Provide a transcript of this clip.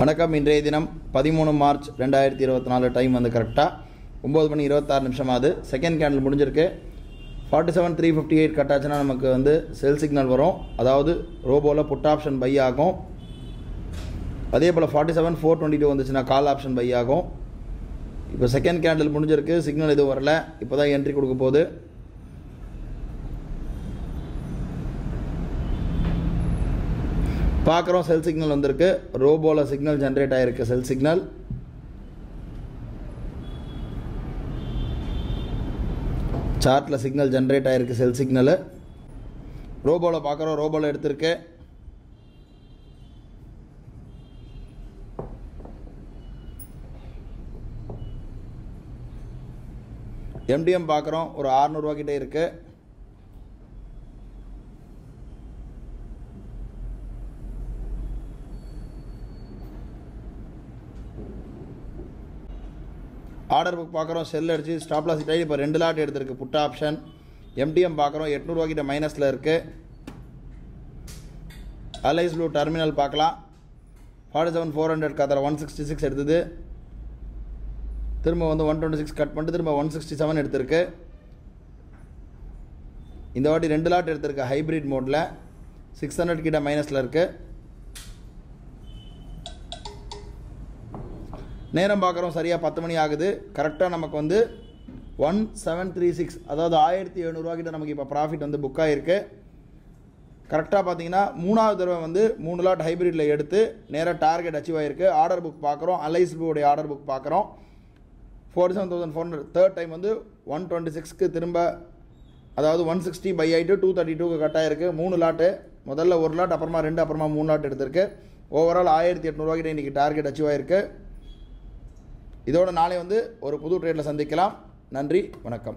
வணக்கம். இன்றைய தினம் 13 மார்ச் 2024. டைம் வந்து கரெக்டாக 9:26 ஆகுது. செகண்ட் கேண்டில் முடிஞ்சிருக்கு. 47,358 கட்டாச்சுன்னா நமக்கு வந்து செல் சிக்னல் வரும். அதாவது ரோபோவில் புட் ஆப்ஷன் பை ஆகும். அதே போல் 47,422 வந்துச்சுன்னா கால் ஆப்ஷன் பை ஆகும். இப்போ செகண்ட் கேண்டில் முடிஞ்சிருக்கு. சிக்னல் எதுவும் வரல. இப்போ தான் என்ட்ரி கொடுக்க போகுது. பார்க்குறோம் செல் சிக்னல் வந்திருக்கு. ரோபோவில் சிக்னல் ஜென்ரேட் ஆகிருக்கு. செல் சிக்னல் சார்ட்டில் சிக்னல் ஜென்ரேட் ஆகிருக்கு. செல் சிக்னலு ரோபோவில் பார்க்குறோம். ரோபோவில் எடுத்திருக்கு. எம்டிஎம் பார்க்குறோம். ஒரு 600 ரூபா கிட்டே இருக்குது. ஆர்டர் புக் பார்க்குறோம். செல் அடிச்சு ஸ்டாப் லாஸ் ஹிட் ஆகி இப்போ 2 லாட் எடுத்திருக்கு. Put option. எம்டிஎம் பார்க்குறோம். 800 ரூபா கிட்ட மைனஸில் இருக்குது. அலைஸ் ப்ளூ டெர்மினல் பார்க்கலாம். 47,400 அதில் 166 எடுத்தது. திரும்ப வந்து 126 கட் பண்ணிட்டு திரும்ப 167 எடுத்திருக்கு. இந்த வாட்டி 2 லாட் எடுத்திருக்கு. ஹைப்ரிட் மோடில் 600 கிட்ட மைனஸில் இருக்குது. நேரம் பார்க்குறோம். சரியாக 10 மணி ஆகுது. கரெக்டாக நமக்கு வந்து 1736 அதாவது 1700 ரூபா கிட்ட நமக்கு இப்போ ப்ராஃபிட் வந்து புக் ஆகிருக்கு. கரெக்டாக பார்த்தீங்கன்னா 3வது தடவை வந்து 3 லாட் ஹைப்ரிட்டில் எடுத்து நேராக டார்கெட் அச்சீவ் ஆகிருக்கு. ஆர்டர் புக் பார்க்குறோம். அலைஸ் ப்ளூடைய ஆர்டர் புக் பார்க்குறோம். 47,400 தேர்ட் டைம் வந்து 126க்கு திரும்ப அதாவது 160 பை ஆகிட்டு 232க்கு கட் ஆகிருக்கு. 3 லாட்டு. முதல்ல 1 லாட், அப்புறமா 2, அப்புறமா 3 லாட் எடுத்திருக்கு. ஓவரால் 1800 ரூபா கிட்ட இன்றைக்கி டார்கெட் அச்சீவ் ஆகிருக்கு. இதோட நாளை வந்து ஒரு புது ட்ரேடில் சந்திக்கலாம். நன்றி, வணக்கம்.